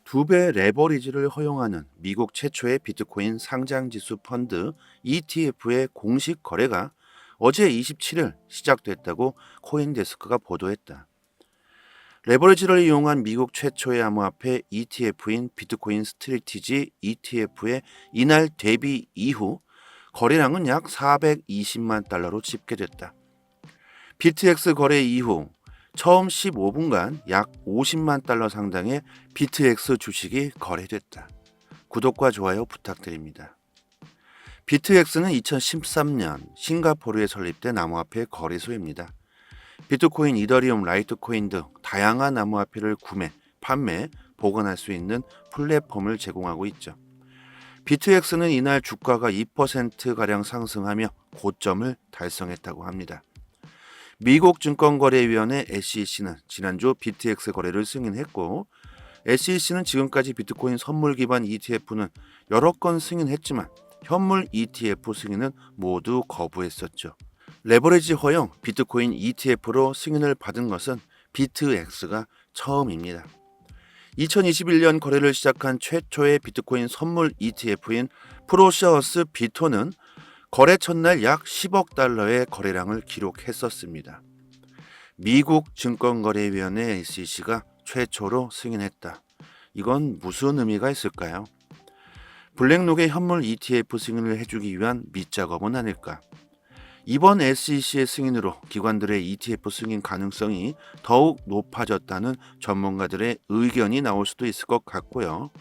2배 레버리지를 허용하는 미국 최초의 비트코인 상장지수 펀드 ETF의 공식 거래가 어제 27일 시작됐다고 코인데스크가 보도했다. 레버리지를 이용한 미국 최초의 암호화폐 ETF인 비트코인 스트래티지 ETF의 이날 대비 이후 거래량은 약 420만 달러로 집계됐다. 비트엑스 거래 이후 처음 15분간 약 50만 달러 상당의 비트엑스 주식이 거래됐다. 구독과 좋아요 부탁드립니다. 비트엑스는 2013년 싱가포르에 설립된 암호화폐 거래소입니다. 비트코인, 이더리움, 라이트코인 등 다양한 암호화폐를 구매, 판매, 보관할 수 있는 플랫폼을 제공하고 있죠. 비트엑스는 이날 주가가 2%가량 상승하며 고점을 달성했다고 합니다. 미국 증권거래위원회 SEC는 지난주 BTX 거래를 승인했고, SEC는 지금까지 비트코인 선물 기반 ETF는 여러 건 승인했지만 현물 ETF 승인은 모두 거부했었죠. 레버리지 허용 비트코인 ETF로 승인을 받은 것은 비트엑스가 처음입니다. 2021년 거래를 시작한 최초의 비트코인 선물 ETF인 프로셔스 비토는 거래 첫날 약 10억 달러의 거래량을 기록했었습니다. 미국 증권거래위원회 SEC가 최초로 승인했다. 이건 무슨 의미가 있을까요? 블랙록의 현물 ETF 승인을 해주기 위한 밑작업은 아닐까? 이번 SEC의 승인으로 기관들의 ETF 승인 가능성이 더욱 높아졌다는 전문가들의 의견이 나올 수도 있을 것 같고요.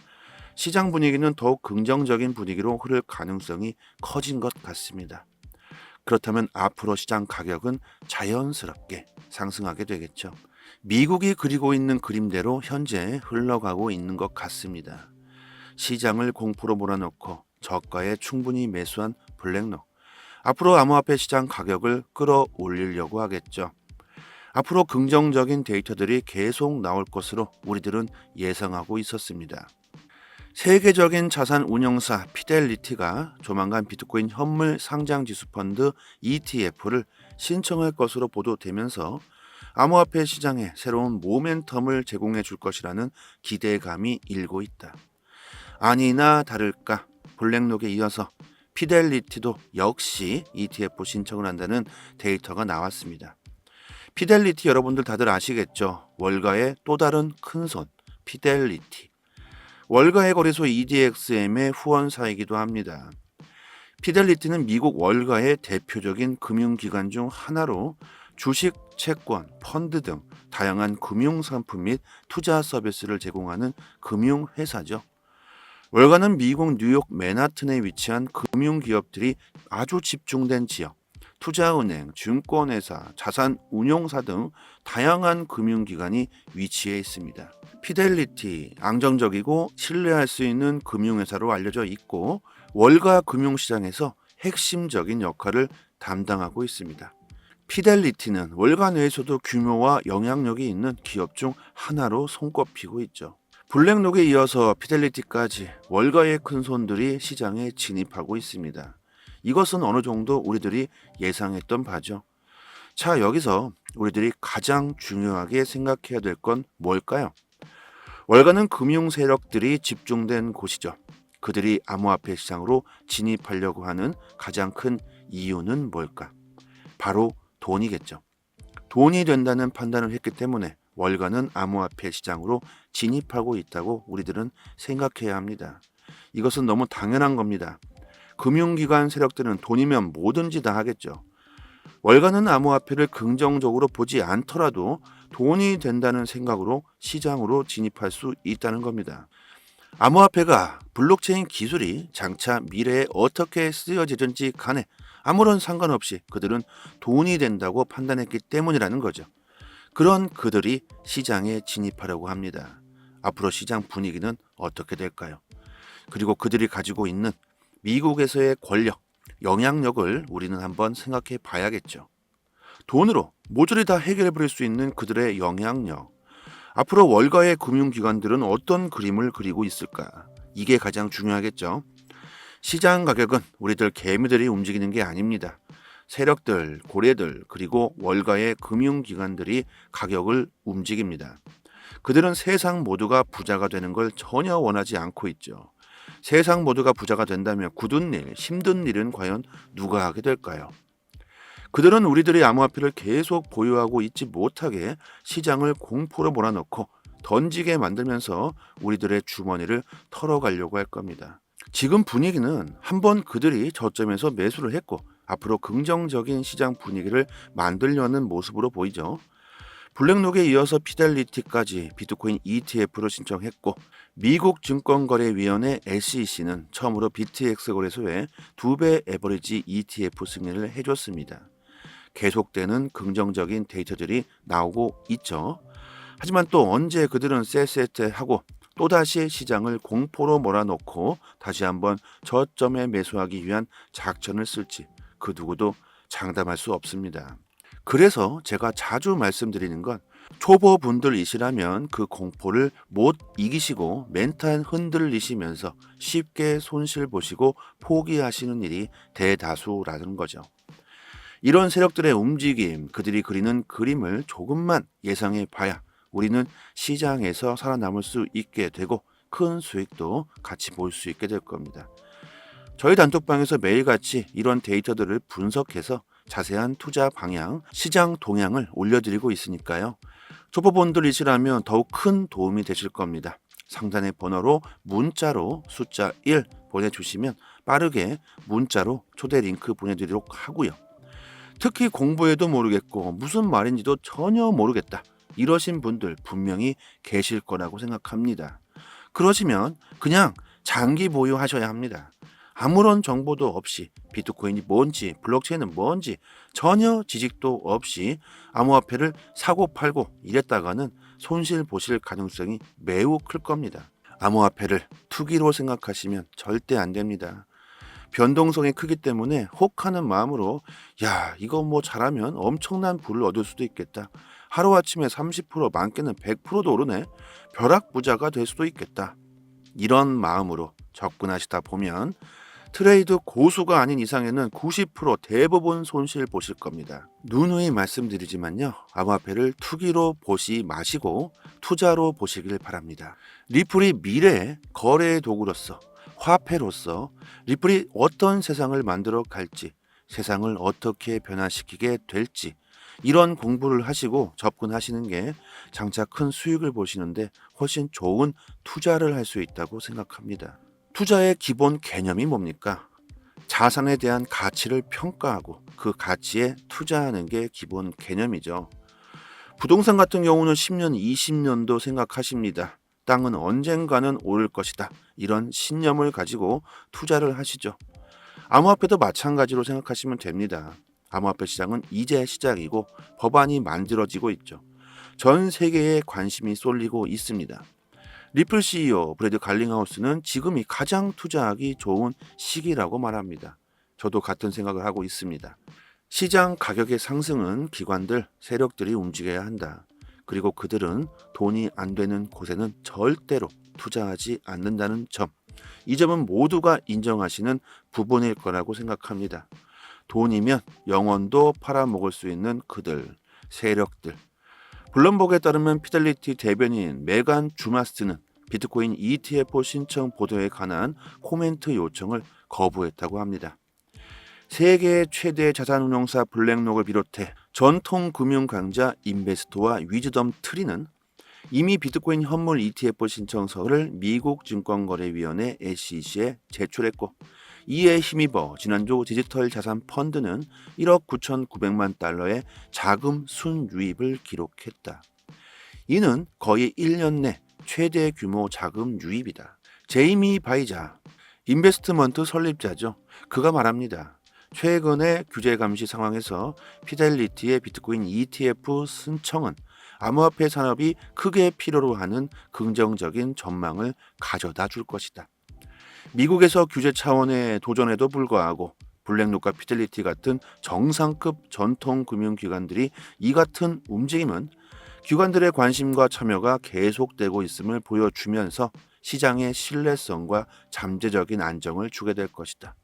시장 분위기는 더욱 긍정적인 분위기로 흐를 가능성이 커진 것 같습니다. 그렇다면 앞으로 시장 가격은 자연스럽게 상승하게 되겠죠. 미국이 그리고 있는 그림대로 현재 흘러가고 있는 것 같습니다. 시장을 공포로 몰아넣고 저가에 충분히 매수한 블랙록. 앞으로 암호화폐 시장 가격을 끌어올리려고 하겠죠. 앞으로 긍정적인 데이터들이 계속 나올 것으로 우리들은 예상하고 있었습니다. 세계적인 자산 운용사 피델리티가 조만간 비트코인 현물 상장지수 펀드 ETF를 신청할 것으로 보도되면서 암호화폐 시장에 새로운 모멘텀을 제공해 줄 것이라는 기대감이 일고 있다. 아니나 다를까 블랙록에 이어서 피델리티도 역시 ETF 신청을 한다는 데이터가 나왔습니다. 피델리티 여러분들 다들 아시겠죠? 월가의 또 다른 큰손 피델리티. 월가의 거래소 EDXM의 후원사이기도 합니다. 피델리티는 미국 월가의 대표적인 금융기관 중 하나로 주식, 채권, 펀드 등 다양한 금융상품 및 투자 서비스를 제공하는 금융회사죠. 월가는 미국 뉴욕 맨하튼에 위치한 금융기업들이 아주 집중된 지역, 투자은행, 증권회사, 자산운용사 등 다양한 금융기관이 위치해 있습니다. 피델리티, 안정적이고 신뢰할 수 있는 금융회사로 알려져 있고 월가 금융시장에서 핵심적인 역할을 담당하고 있습니다. 피델리티는 월가 내에서도 규모와 영향력이 있는 기업 중 하나로 손꼽히고 있죠. 블랙록에 이어서 피델리티까지 월가의 큰손들이 시장에 진입하고 있습니다. 이것은 어느 정도 우리들이 예상했던 바죠. 자, 여기서 우리들이 가장 중요하게 생각해야 될 건 뭘까요? 월가는 금융 세력들이 집중된 곳이죠. 그들이 암호화폐 시장으로 진입하려고 하는 가장 큰 이유는 뭘까? 바로 돈이겠죠. 돈이 된다는 판단을 했기 때문에 월가는 암호화폐 시장으로 진입하고 있다고 우리들은 생각해야 합니다. 이것은 너무 당연한 겁니다. 금융기관 세력들은 돈이면 뭐든지 다 하겠죠. 월가는 암호화폐를 긍정적으로 보지 않더라도 돈이 된다는 생각으로 시장으로 진입할 수 있다는 겁니다. 암호화폐가 블록체인 기술이 장차 미래에 어떻게 쓰여지든지 간에 아무런 상관없이 그들은 돈이 된다고 판단했기 때문이라는 거죠. 그런 그들이 시장에 진입하려고 합니다. 앞으로 시장 분위기는 어떻게 될까요? 그리고 그들이 가지고 있는 미국에서의 권력, 영향력을 우리는 한번 생각해 봐야겠죠. 돈으로 모조리 다 해결해 버릴 수 있는 그들의 영향력. 앞으로 월가의 금융기관들은 어떤 그림을 그리고 있을까? 이게 가장 중요하겠죠. 시장 가격은 우리들 개미들이 움직이는 게 아닙니다. 세력들, 고래들, 그리고 월가의 금융기관들이 가격을 움직입니다. 그들은 세상 모두가 부자가 되는 걸 전혀 원하지 않고 있죠. 세상 모두가 부자가 된다면 굳은 일, 힘든 일은 과연 누가 하게 될까요? 그들은 우리들의 암호화폐를 계속 보유하고 있지 못하게 시장을 공포로 몰아넣고 던지게 만들면서 우리들의 주머니를 털어가려고 할 겁니다. 지금 분위기는 한번 그들이 저점에서 매수를 했고 앞으로 긍정적인 시장 분위기를 만들려는 모습으로 보이죠. 블랙록에 이어서 피델리티까지 비트코인 ETF를 신청했고 미국 증권거래위원회 SEC는 처음으로 BTX 거래소에 2배 에버리지 ETF 승인을 해줬습니다. 계속되는 긍정적인 데이터들이 나오고 있죠. 하지만 또 언제 그들은 쎄쎄하고 또다시 시장을 공포로 몰아넣고 다시 한번 저점에 매수하기 위한 작전을 쓸지 그 누구도 장담할 수 없습니다. 그래서 제가 자주 말씀드리는 건 초보분들이시라면 그 공포를 못 이기시고 멘탈 흔들리시면서 쉽게 손실 보시고 포기하시는 일이 대다수라는 거죠. 이런 세력들의 움직임, 그들이 그리는 그림을 조금만 예상해 봐야 우리는 시장에서 살아남을 수 있게 되고 큰 수익도 같이 볼 수 있게 될 겁니다. 저희 단톡방에서 매일같이 이런 데이터들을 분석해서 자세한 투자 방향, 시장 동향을 올려드리고 있으니까요. 초보분들이시라면 더욱 큰 도움이 되실 겁니다. 상단의 번호로 문자로 숫자 1 보내주시면 빠르게 문자로 초대 링크 보내드리도록 하고요. 특히 공부해도 모르겠고 무슨 말인지도 전혀 모르겠다 이러신 분들 분명히 계실 거라고 생각합니다. 그러시면 그냥 장기 보유하셔야 합니다. 아무런 정보도 없이 비트코인이 뭔지 블록체인은 뭔지 전혀 지식도 없이 암호화폐를 사고 팔고 이랬다가는 손실 보실 가능성이 매우 클 겁니다. 암호화폐를 투기로 생각하시면 절대 안 됩니다. 변동성이 크기 때문에 혹하는 마음으로 야 이거 뭐 잘하면 엄청난 부를 얻을 수도 있겠다. 하루아침에 30% 많게는 100%도 오르네. 벼락부자가 될 수도 있겠다. 이런 마음으로 접근하시다 보면 트레이드 고수가 아닌 이상에는 90% 대부분 손실 보실 겁니다. 누누이 말씀드리지만요. 암호화폐를 투기로 보시 마시고 투자로 보시길 바랍니다. 리플이 미래의 거래의 도구로서 화폐로서 리플이 어떤 세상을 만들어 갈지 세상을 어떻게 변화시키게 될지 이런 공부를 하시고 접근하시는 게 장차 큰 수익을 보시는데 훨씬 좋은 투자를 할 수 있다고 생각합니다. 투자의 기본 개념이 뭡니까? 자산에 대한 가치를 평가하고 그 가치에 투자하는 게 기본 개념이죠. 부동산 같은 경우는 10년, 20년도 생각하십니다. 땅은 언젠가는 오를 것이다. 이런 신념을 가지고 투자를 하시죠. 암호화폐도 마찬가지로 생각하시면 됩니다. 암호화폐 시장은 이제 시작이고 법안이 만들어지고 있죠. 전 세계에 관심이 쏠리고 있습니다. 리플 CEO 브래드 갈링하우스는 지금이 가장 투자하기 좋은 시기라고 말합니다. 저도 같은 생각을 하고 있습니다. 시장 가격의 상승은 기관들, 세력들이 움직여야 한다. 그리고 그들은 돈이 안 되는 곳에는 절대로 투자하지 않는다는 점. 이 점은 모두가 인정하시는 부분일 거라고 생각합니다. 돈이면 영원도 팔아먹을 수 있는 그들, 세력들. 블룸버그에 따르면 피델리티 대변인 메간 주마스는 비트코인 ETF 신청 보도에 관한 코멘트 요청을 거부했다고 합니다. 세계 최대 자산운용사 블랙록을 비롯해 전통 금융 강자 인베스토와 위즈덤 트리는 이미 비트코인 현물 ETF 신청서를 미국 증권거래위원회 SEC에 제출했고 이에 힘입어 지난주 디지털 자산 펀드는 1억 9,900만 달러의 자금 순유입을 기록했다. 이는 거의 1년 내 최대 규모 자금 유입이다. 제이미 바이자, 인베스트먼트 설립자죠. 그가 말합니다. 최근의 규제 감시 상황에서 피델리티의 비트코인 ETF 신청은 암호화폐 산업이 크게 필요로 하는 긍정적인 전망을 가져다 줄 것이다. 미국에서 규제 차원의 도전에도 불구하고 블랙록과 피델리티 같은 정상급 전통 금융기관들이 이 같은 움직임은 기관들의 관심과 참여가 계속되고 있음을 보여주면서 시장의 신뢰성과 잠재적인 안정을 주게 될 것이다.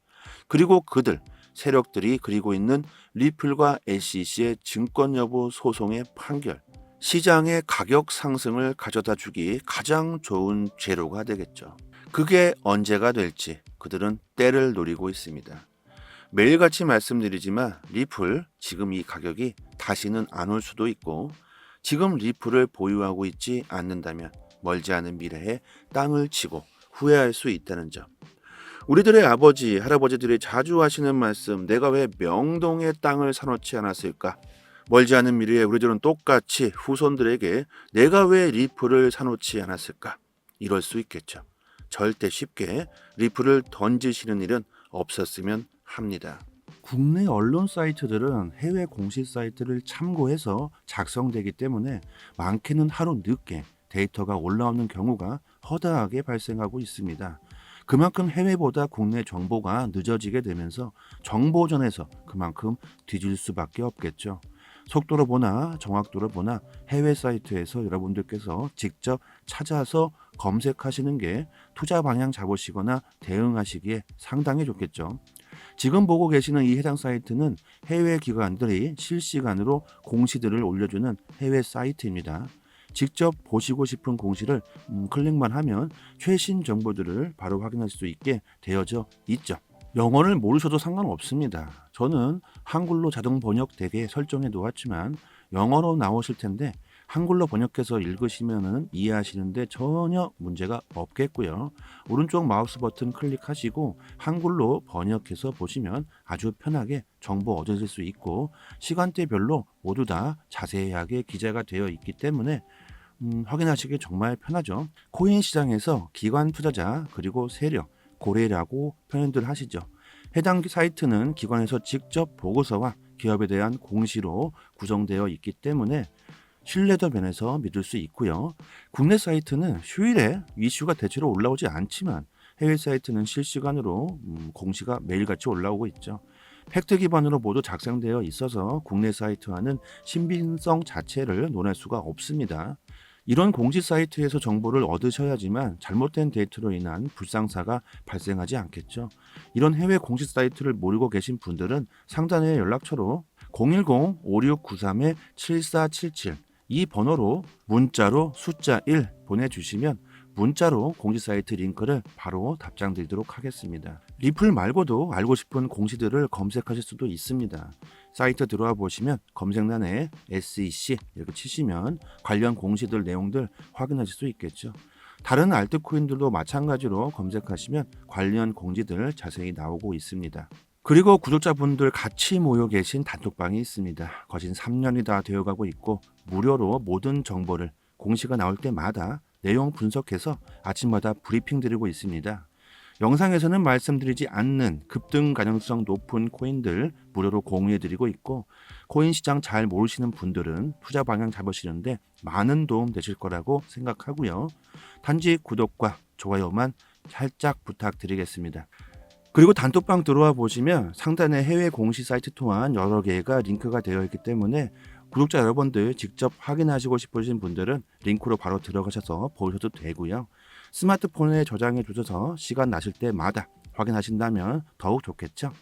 그리고 그들, 세력들이 그리고 있는 리플과 SEC의 증권 여부 소송의 판결, 시장의 가격 상승을 가져다 주기 가장 좋은 재료가 되겠죠. 그게 언제가 될지 그들은 때를 노리고 있습니다. 매일같이 말씀드리지만 리플 지금 이 가격이 다시는 안 올 수도 있고, 지금 리플을 보유하고 있지 않는다면 멀지 않은 미래에 땅을 치고 후회할 수 있다는 점. 우리들의 아버지, 할아버지들이 자주 하시는 말씀, 내가 왜 명동에 땅을 사놓지 않았을까? 멀지 않은 미래에 우리들은 똑같이 후손들에게 내가 왜 리플을 사놓지 않았을까? 이럴 수 있겠죠. 절대 쉽게 리플을 던지시는 일은 없었으면 합니다. 국내 언론 사이트들은 해외 공시 사이트를 참고해서 작성되기 때문에 많게는 하루 늦게 데이터가 올라오는 경우가 허다하게 발생하고 있습니다. 그만큼 해외보다 국내 정보가 늦어지게 되면서 정보전에서 그만큼 뒤질 수밖에 없겠죠. 속도로 보나 정확도로 보나 해외 사이트에서 여러분들께서 직접 찾아서 검색하시는 게 투자 방향 잡으시거나 대응하시기에 상당히 좋겠죠. 지금 보고 계시는 이 해당 사이트는 해외 기관들이 실시간으로 공시들을 올려주는 해외 사이트입니다. 직접 보시고 싶은 공시를 클릭만 하면 최신 정보들을 바로 확인할 수 있게 되어져 있죠. 영어를 모르셔도 상관없습니다. 저는 한글로 자동 번역되게 설정해 놓았지만 영어로 나오실 텐데 한글로 번역해서 읽으시면 이해하시는데 전혀 문제가 없겠고요. 오른쪽 마우스 버튼 클릭하시고 한글로 번역해서 보시면 아주 편하게 정보 얻으실 수 있고, 시간대별로 모두 다 자세하게 기재가 되어 있기 때문에 확인하시기 정말 편하죠. 코인 시장에서 기관 투자자 그리고 세력, 고래라고 표현들 하시죠. 해당 사이트는 기관에서 직접 보고서와 기업에 대한 공시로 구성되어 있기 때문에 신뢰도 면에서 믿을 수 있고요. 국내 사이트는 휴일에 이슈가 대체로 올라오지 않지만 해외 사이트는 실시간으로 공시가 매일같이 올라오고 있죠. 팩트 기반으로 모두 작성되어 있어서 국내 사이트와는 신빙성 자체를 논할 수가 없습니다. 이런 공시 사이트에서 정보를 얻으셔야지만 잘못된 데이터로 인한 불상사가 발생하지 않겠죠. 이런 해외 공시 사이트를 모르고 계신 분들은 상단의 연락처로 010-5693-7477 이 번호로 문자로 숫자 1 보내주시면 문자로 공시 사이트 링크를 바로 답장 드리도록 하겠습니다. 리플 말고도 알고 싶은 공시들을 검색하실 수도 있습니다. 사이트 들어와 보시면 검색란에 SEC 이렇게 치시면 관련 공시들 내용들 확인하실 수 있겠죠. 다른 알트코인들도 마찬가지로 검색하시면 관련 공지들 자세히 나오고 있습니다. 그리고 구독자분들 같이 모여 계신 단톡방이 있습니다. 거진 3년이 다 되어가고 있고 무료로 모든 정보를 공시가 나올 때마다 내용 분석해서 아침마다 브리핑 드리고 있습니다. 영상에서는 말씀드리지 않는 급등 가능성 높은 코인들 무료로 공유해드리고 있고, 코인 시장 잘 모르시는 분들은 투자 방향 잡으시는데 많은 도움 되실 거라고 생각하고요. 단지 구독과 좋아요만 살짝 부탁드리겠습니다. 그리고 단톡방 들어와 보시면 상단에 해외 공시 사이트 또한 여러 개가 링크가 되어 있기 때문에 구독자 여러분들 직접 확인하시고 싶으신 분들은 링크로 바로 들어가셔서 보셔도 되고요. 스마트폰에 저장해 주셔서 시간 나실 때마다 확인하신다면 더욱 좋겠죠.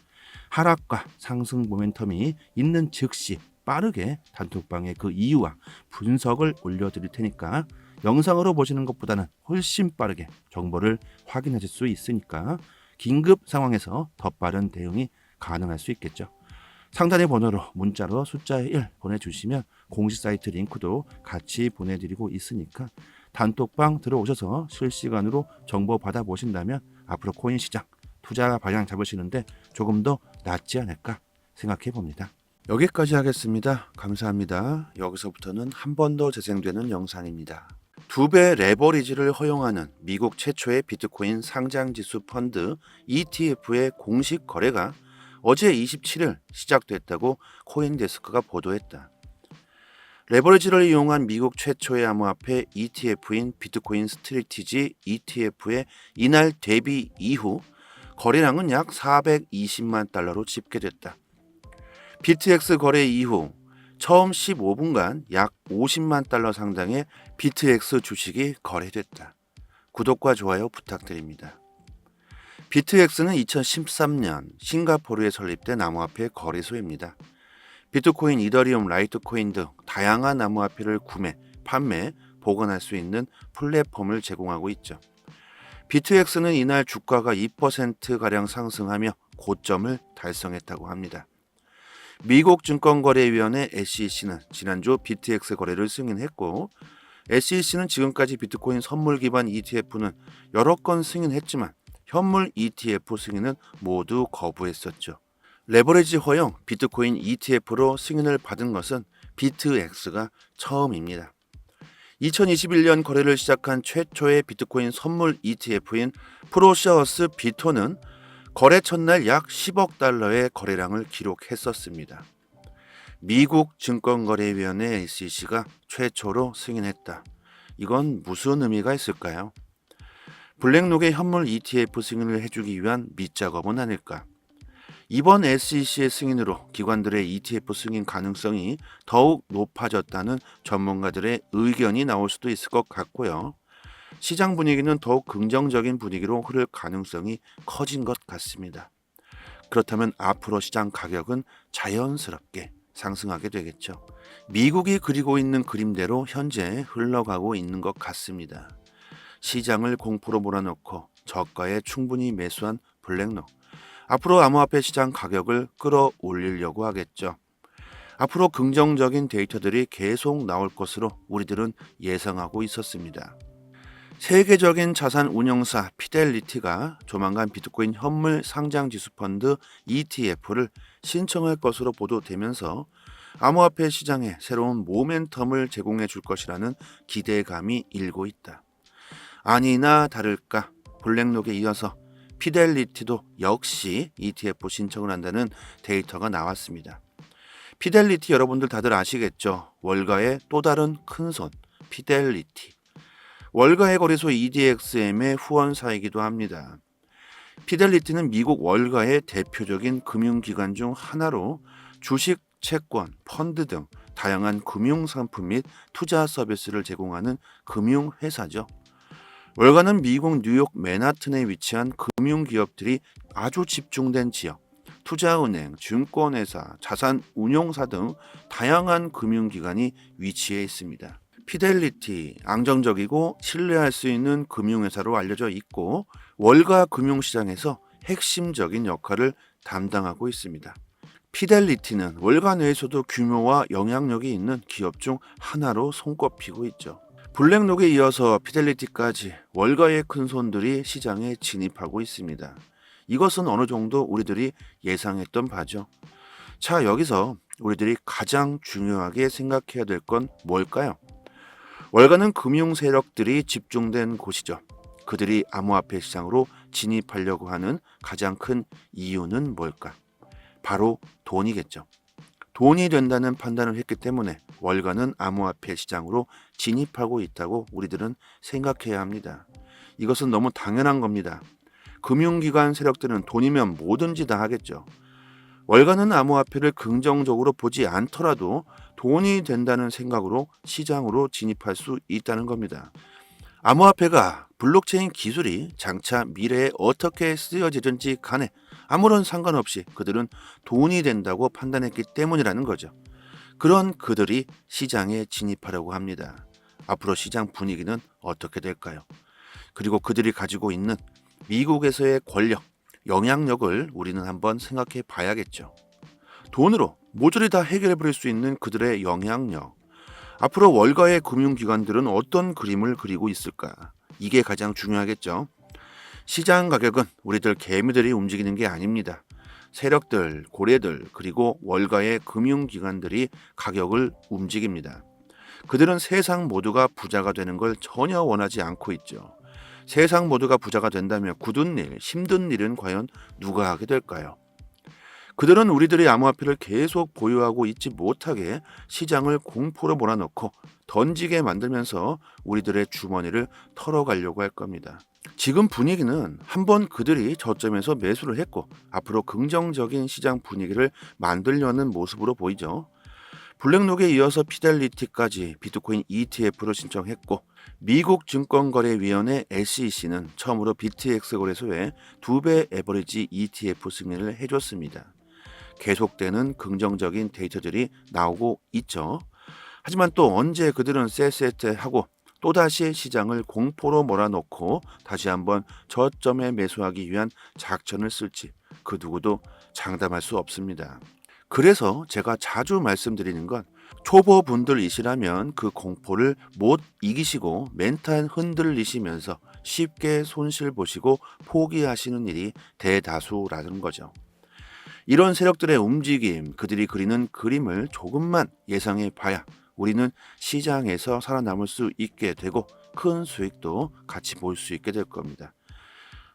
하락과 상승 모멘텀이 있는 즉시 빠르게 단톡방에 그 이유와 분석을 올려드릴 테니까 영상으로 보시는 것보다는 훨씬 빠르게 정보를 확인하실 수 있으니까 긴급 상황에서 더 빠른 대응이 가능할 수 있겠죠. 상단의 번호로 문자로 숫자 1 보내주시면 공시 사이트 링크도 같이 보내드리고 있으니까 단톡방 들어오셔서 실시간으로 정보 받아보신다면 앞으로 코인 시장 투자 방향 잡으시는데 조금 더 낫지 않을까 생각해 봅니다. 여기까지 하겠습니다. 감사합니다. 여기서부터는 한 번 더 재생되는 영상입니다. 2배 레버리지를 허용하는 미국 최초의 비트코인 상장지수 펀드 ETF의 공식 거래가 어제 27일 시작됐다고 코인데스크가 보도했다. 레버리지를 이용한 미국 최초의 암호화폐 ETF인 비트코인 스트래티지 ETF의 이날 데뷔 이후 거래량은 약 420만 달러로 집계됐다. 비트엑스 거래 이후 처음 15분간 약 50만 달러 상당의 비트엑스 주식이 거래됐다. 구독과 좋아요 부탁드립니다. 비트엑스는 2013년 싱가포르에 설립된 암호화폐 거래소입니다. 비트코인, 이더리움, 라이트코인 등 다양한 암호화폐를 구매, 판매, 보관할 수 있는 플랫폼을 제공하고 있죠. 비트엑스는 이날 주가가 2%가량 상승하며 고점을 달성했다고 합니다. 미국 증권거래위원회 SEC는 지난주 비트엑스 거래를 승인했고, SEC는 지금까지 비트코인 선물 기반 ETF는 여러 건 승인했지만 현물 ETF 승인은 모두 거부했었죠. 레버리지 허용 비트코인 ETF로 승인을 받은 것은 비트엑스가 처음입니다. 2021년 거래를 시작한 최초의 비트코인 선물 ETF인 프로셔스 비토는 거래 첫날 약 10억 달러의 거래량을 기록했었습니다. 미국 증권거래위원회 SEC가 최초로 승인했다. 이건 무슨 의미가 있을까요? 블랙록의 현물 ETF 승인을 해주기 위한 밑작업은 아닐까? 이번 SEC의 승인으로 기관들의 ETF 승인 가능성이 더욱 높아졌다는 전문가들의 의견이 나올 수도 있을 것 같고요. 시장 분위기는 더욱 긍정적인 분위기로 흐를 가능성이 커진 것 같습니다. 그렇다면 앞으로 시장 가격은 자연스럽게 상승하게 되겠죠. 미국이 그리고 있는 그림대로 현재 흘러가고 있는 것 같습니다. 시장을 공포로 몰아넣고 저가에 충분히 매수한 블랙록. 앞으로 암호화폐 시장 가격을 끌어올리려고 하겠죠. 앞으로 긍정적인 데이터들이 계속 나올 것으로 우리들은 예상하고 있었습니다. 세계적인 자산 운용사 피델리티가 조만간 비트코인 현물 상장지수 펀드 ETF를 신청할 것으로 보도되면서 암호화폐 시장에 새로운 모멘텀을 제공해 줄 것이라는 기대감이 일고 있다. 아니나 다를까 블랙록에 이어서 피델리티도 역시 ETF 신청을 한다는 데이터가 나왔습니다. 피델리티 여러분들 다들 아시겠죠? 월가의 또 다른 큰손 피델리티. 월가의 거래소 EDXM의 후원사이기도 합니다. 피델리티는 미국 월가의 대표적인 금융기관 중 하나로 주식, 채권, 펀드 등 다양한 금융상품 및 투자 서비스를 제공하는 금융회사죠. 월가는 미국 뉴욕 맨하튼에 위치한 금융기업들이 아주 집중된 지역, 투자은행, 증권회사, 자산운용사 등 다양한 금융기관이 위치해 있습니다. 피델리티, 안정적이고 신뢰할 수 있는 금융회사로 알려져 있고 월가 금융시장에서 핵심적인 역할을 담당하고 있습니다. 피델리티는 월가 내에서도 규모와 영향력이 있는 기업 중 하나로 손꼽히고 있죠. 블랙록에 이어서 피델리티까지 월가의 큰손들이 시장에 진입하고 있습니다. 이것은 어느 정도 우리들이 예상했던 바죠. 자, 여기서 우리들이 가장 중요하게 생각해야 될 건 뭘까요? 월가는 금융 세력들이 집중된 곳이죠. 그들이 암호화폐 시장으로 진입하려고 하는 가장 큰 이유는 뭘까? 바로 돈이겠죠. 돈이 된다는 판단을 했기 때문에 월가는 암호화폐 시장으로 진입하고 있다고 우리들은 생각해야 합니다. 이것은 너무 당연한 겁니다. 금융기관 세력들은 돈이면 뭐든지 다 하겠죠. 월가는 암호화폐를 긍정적으로 보지 않더라도 돈이 된다는 생각으로 시장으로 진입할 수 있다는 겁니다. 암호화폐가 블록체인 기술이 장차 미래에 어떻게 쓰여지든지 간에 아무런 상관없이 그들은 돈이 된다고 판단했기 때문이라는 거죠. 그런 그들이 시장에 진입하려고 합니다. 앞으로 시장 분위기는 어떻게 될까요? 그리고 그들이 가지고 있는 미국에서의 권력, 영향력을 우리는 한번 생각해 봐야겠죠. 돈으로 모조리 다 해결해 버릴 수 있는 그들의 영향력. 앞으로 월가의 금융기관들은 어떤 그림을 그리고 있을까? 이게 가장 중요하겠죠. 시장 가격은 우리들 개미들이 움직이는 게 아닙니다. 세력들, 고래들, 그리고 월가의 금융기관들이 가격을 움직입니다. 그들은 세상 모두가 부자가 되는 걸 전혀 원하지 않고 있죠. 세상 모두가 부자가 된다면 굳은 일, 힘든 일은 과연 누가 하게 될까요? 그들은 우리들의 암호화폐를 계속 보유하고 있지 못하게 시장을 공포로 몰아넣고 던지게 만들면서 우리들의 주머니를 털어가려고 할 겁니다. 지금 분위기는 한번 그들이 저점에서 매수를 했고 앞으로 긍정적인 시장 분위기를 만들려는 모습으로 보이죠. 블랙록에 이어서 피델리티까지 비트코인 ETF를 신청했고 미국 증권거래위원회 SEC는 처음으로 BTX 거래소에 2배 에버리지 ETF 승인을 해줬습니다. 계속되는 긍정적인 데이터들이 나오고 있죠. 하지만 또 언제 그들은 쎄쎄쎄하고 또다시 시장을 공포로 몰아넣고 다시 한번 저점에 매수하기 위한 작전을 쓸지 그 누구도 장담할 수 없습니다. 그래서 제가 자주 말씀드리는 건 초보분들이시라면 그 공포를 못 이기시고 멘탈 흔들리시면서 쉽게 손실 보시고 포기하시는 일이 대다수라는 거죠. 이런 세력들의 움직임, 그들이 그리는 그림을 조금만 예상해 봐야 우리는 시장에서 살아남을 수 있게 되고 큰 수익도 같이 볼 수 있게 될 겁니다.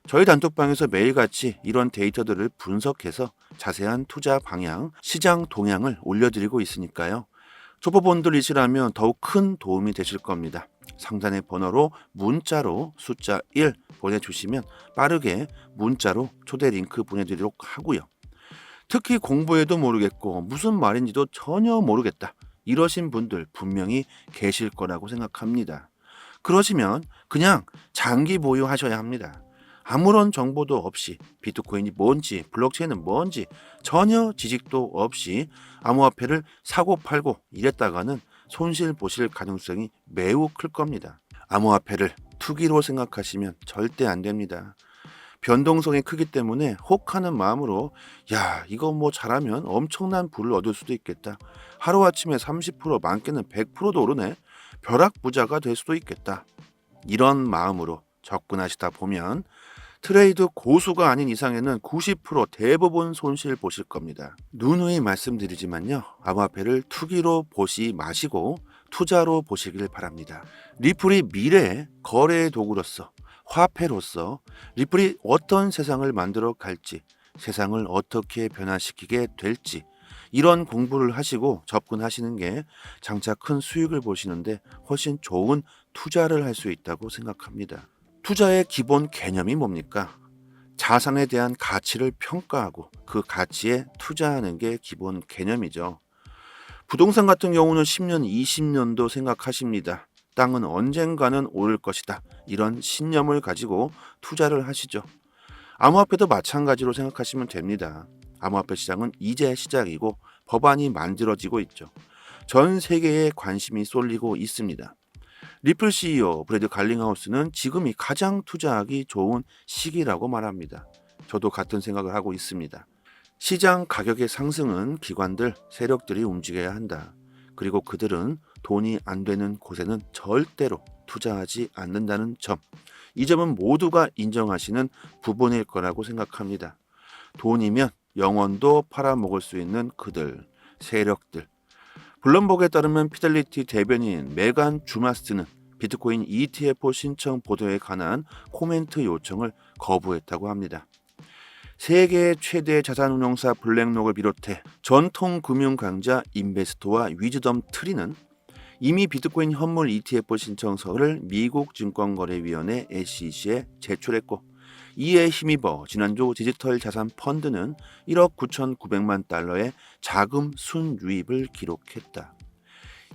저희 단톡방에서 매일같이 이런 데이터들을 분석해서 자세한 투자 방향, 시장 동향을 올려드리고 있으니까요. 초보분들이시라면 더욱 큰 도움이 되실 겁니다. 상단의 번호로 문자로 숫자 1 보내주시면 빠르게 문자로 초대 링크 보내드리도록 하고요. 특히 공부해도 모르겠고 무슨 말인지도 전혀 모르겠다 이러신 분들 분명히 계실 거라고 생각합니다. 그러시면 그냥 장기 보유하셔야 합니다. 아무런 정보도 없이 비트코인이 뭔지 블록체인은 뭔지 전혀 지식도 없이 암호화폐를 사고 팔고 이랬다가는 손실 보실 가능성이 매우 클 겁니다. 암호화폐를 투기로 생각하시면 절대 안 됩니다. 변동성이 크기 때문에 혹하는 마음으로 야 이거 뭐 잘하면 엄청난 부를 얻을 수도 있겠다. 하루아침에 30% 많게는 100%도 오르네. 벼락부자가 될 수도 있겠다. 이런 마음으로 접근하시다 보면 트레이드 고수가 아닌 이상에는 90% 대부분 손실 보실 겁니다. 누누이 말씀드리지만요. 암호화폐를 투기로 보시 마시고 투자로 보시길 바랍니다. 리플이 미래의 거래의 도구로서 화폐로서 리플이 어떤 세상을 만들어 갈지 세상을 어떻게 변화시키게 될지 이런 공부를 하시고 접근하시는 게 장차 큰 수익을 보시는데 훨씬 좋은 투자를 할 수 있다고 생각합니다. 투자의 기본 개념이 뭡니까? 자산에 대한 가치를 평가하고 그 가치에 투자하는 게 기본 개념이죠. 부동산 같은 경우는 10년, 20년도 생각하십니다. 땅은 언젠가는 오를 것이다. 이런 신념을 가지고 투자를 하시죠. 암호화폐도 마찬가지로 생각하시면 됩니다. 암호화폐 시장은 이제 시작이고 법안이 만들어지고 있죠. 전 세계에 관심이 쏠리고 있습니다. 리플 CEO 브래드 갈링하우스는 지금이 가장 투자하기 좋은 시기라고 말합니다. 저도 같은 생각을 하고 있습니다. 시장 가격의 상승은 기관들, 세력들이 움직여야 한다. 그리고 그들은 돈이 안 되는 곳에는 절대로 투자하지 않는다는 점. 이 점은 모두가 인정하시는 부분일 거라고 생각합니다. 돈이면 영원도 팔아먹을 수 있는 그들, 세력들. 블룸버그에 따르면 피델리티 대변인 메간 주마스트는 비트코인 ETF 신청 보도에 관한 코멘트 요청을 거부했다고 합니다. 세계 최대 자산운용사 블랙록을 비롯해 전통 금융 강자 인베스토와 위즈덤 트리는 이미 비트코인 현물 ETF 신청서를 미국 증권거래위원회 SEC에 제출했고 이에 힘입어 지난주 디지털 자산 펀드는 1억 9,900만 달러의 자금 순유입을 기록했다.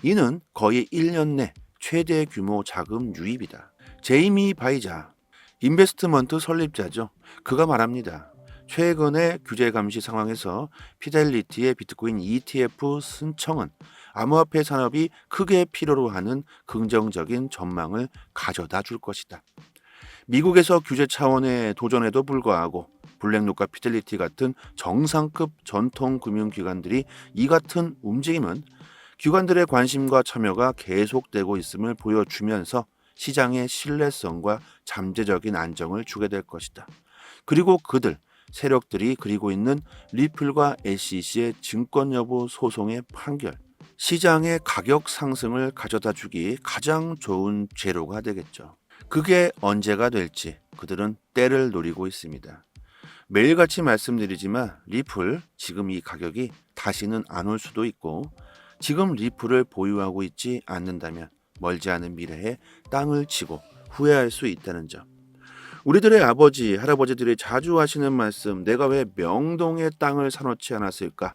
이는 거의 1년 내 최대 규모 자금 유입이다. 제이미 바이자, 인베스트먼트 설립자죠. 그가 말합니다. 최근의 규제 감시 상황에서 피델리티의 비트코인 ETF 신청은 암호화폐 산업이 크게 필요로 하는 긍정적인 전망을 가져다 줄 것이다. 미국에서 규제 차원의 도전에도 불구하고 블랙록과 피델리티 같은 정상급 전통 금융기관들이 이 같은 움직임은 기관들의 관심과 참여가 계속되고 있음을 보여주면서 시장의 신뢰성과 잠재적인 안정을 주게 될 것이다. 그리고 그들, 세력들이 그리고 있는 리플과 SEC의 증권 여부 소송의 판결, 시장의 가격 상승을 가져다 주기 가장 좋은 재료가 되겠죠. 그게 언제가 될지 그들은 때를 노리고 있습니다. 매일같이 말씀드리지만 리플 지금 이 가격이 다시는 안 올 수도 있고 지금 리플을 보유하고 있지 않는다면 멀지 않은 미래에 땅을 치고 후회할 수 있다는 점. 우리들의 아버지, 할아버지들이 자주 하시는 말씀, 내가 왜 명동에 땅을 사놓지 않았을까?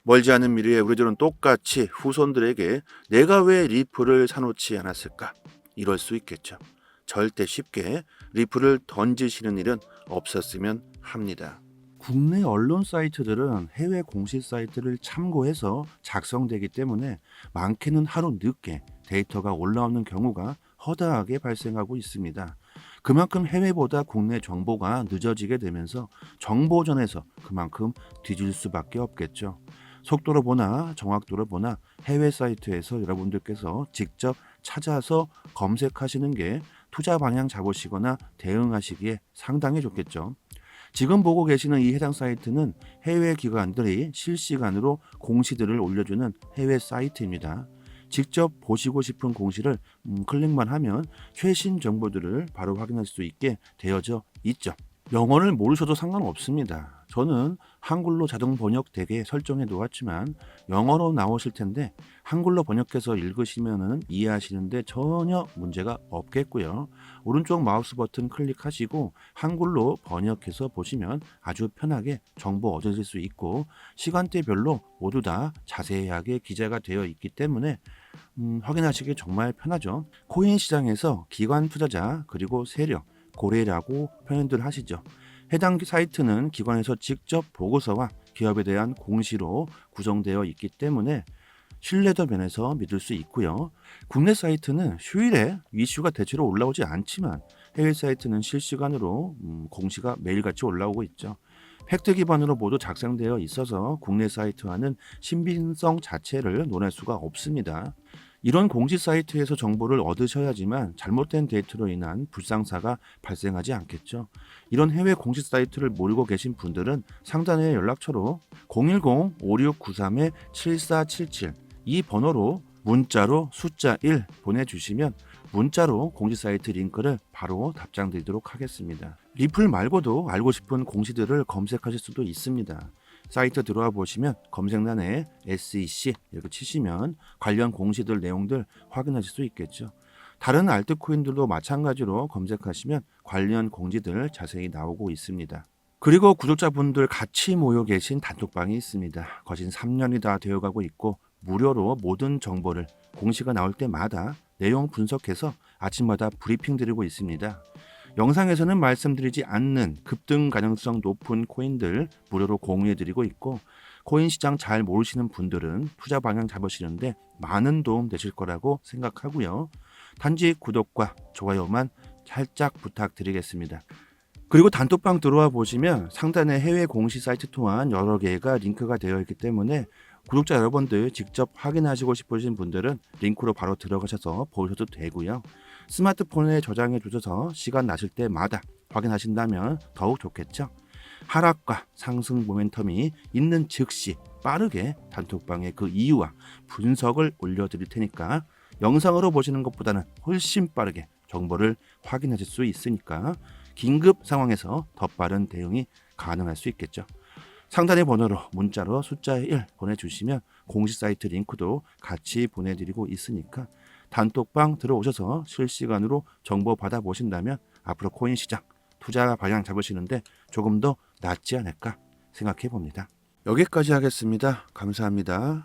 멀지 않은 미래에 우리들은 똑같이 후손들에게 내가 왜 리플을 사놓지 않았을까? 이럴 수 있겠죠. 절대 쉽게 리플을 던지시는 일은 없었으면 합니다. 국내 언론 사이트들은 해외 공식 사이트를 참고해서 작성되기 때문에 많게는 하루 늦게 데이터가 올라오는 경우가 허다하게 발생하고 있습니다. 그만큼 해외보다 국내 정보가 늦어지게 되면서 정보전에서 그만큼 뒤질 수밖에 없겠죠. 속도로 보나 정확도로 보나 해외 사이트에서 여러분들께서 직접 찾아서 검색하시는 게 투자 방향 잡으시거나 대응하시기에 상당히 좋겠죠. 지금 보고 계시는 이 해당 사이트는 해외 기관들이 실시간으로 공시들을 올려주는 해외 사이트입니다. 직접 보시고 싶은 공시를 클릭만 하면 최신 정보들을 바로 확인할 수 있게 되어져 있죠. 영어를 모르셔도 상관없습니다. 저는 한글로 자동 번역되게 설정해 놓았지만 영어로 나오실 텐데 한글로 번역해서 읽으시면 이해하시는데 전혀 문제가 없겠고요. 오른쪽 마우스 버튼 클릭하시고 한글로 번역해서 보시면 아주 편하게 정보 얻으실 수 있고 시간대별로 모두 다 자세하게 기재가 되어 있기 때문에 확인하시기 정말 편하죠. 코인 시장에서 기관 투자자 그리고 세력 고래라고 표현들 하시죠. 해당 사이트는 기관에서 직접 보고서와 기업에 대한 공시로 구성되어 있기 때문에 신뢰도 면에서 믿을 수 있고요. 국내 사이트는 휴일에 이슈가 대체로 올라오지 않지만 해외 사이트는 실시간으로 공시가 매일같이 올라오고 있죠. 팩트 기반으로 모두 작성되어 있어서 국내 사이트와는 신빙성 자체를 논할 수가 없습니다. 이런 공시 사이트에서 정보를 얻으셔야지만 잘못된 데이터로 인한 불상사가 발생하지 않겠죠. 이런 해외 공시 사이트를 모르고 계신 분들은 상단의 연락처로 010-5693-7477 이 번호로 문자로 숫자 1 보내주시면 문자로 공시 사이트 링크를 바로 답장 드리도록 하겠습니다. 리플 말고도 알고 싶은 공시들을 검색하실 수도 있습니다. 사이트 들어와 보시면 검색란에 SEC 이렇게 치시면 관련 공시들 내용들 확인하실 수 있겠죠. 다른 알트코인들도 마찬가지로 검색하시면 관련 공지들 자세히 나오고 있습니다. 그리고 구독자분들 같이 모여 계신 단톡방이 있습니다. 거진 3년이 다 되어가고 있고 무료로 모든 정보를 공시가 나올 때마다 내용 분석해서 아침마다 브리핑 드리고 있습니다. 영상에서는 말씀드리지 않는 급등 가능성 높은 코인들 무료로 공유해드리고 있고 코인 시장 잘 모르시는 분들은 투자 방향 잡으시는데 많은 도움 되실 거라고 생각하고요. 단지 구독과 좋아요만 살짝 부탁드리겠습니다. 그리고 단톡방 들어와 보시면 상단에 해외 공시 사이트 또한 여러 개가 링크가 되어 있기 때문에 구독자 여러분들 직접 확인하시고 싶으신 분들은 링크로 바로 들어가셔서 보셔도 되고요. 스마트폰에 저장해 두셔서 시간 나실 때마다 확인하신다면 더욱 좋겠죠. 하락과 상승 모멘텀이 있는 즉시 빠르게 단톡방에 그 이유와 분석을 올려드릴 테니까 영상으로 보시는 것보다는 훨씬 빠르게 정보를 확인하실 수 있으니까 긴급 상황에서 더 빠른 대응이 가능할 수 있겠죠. 상단의 번호로 문자로 숫자 1 보내주시면 공식 사이트 링크도 같이 보내드리고 있으니까 단톡방 들어오셔서 실시간으로 정보 받아보신다면 앞으로 코인 시장 투자 방향 잡으시는데 조금 더 낫지 않을까 생각해 봅니다. 여기까지 하겠습니다. 감사합니다.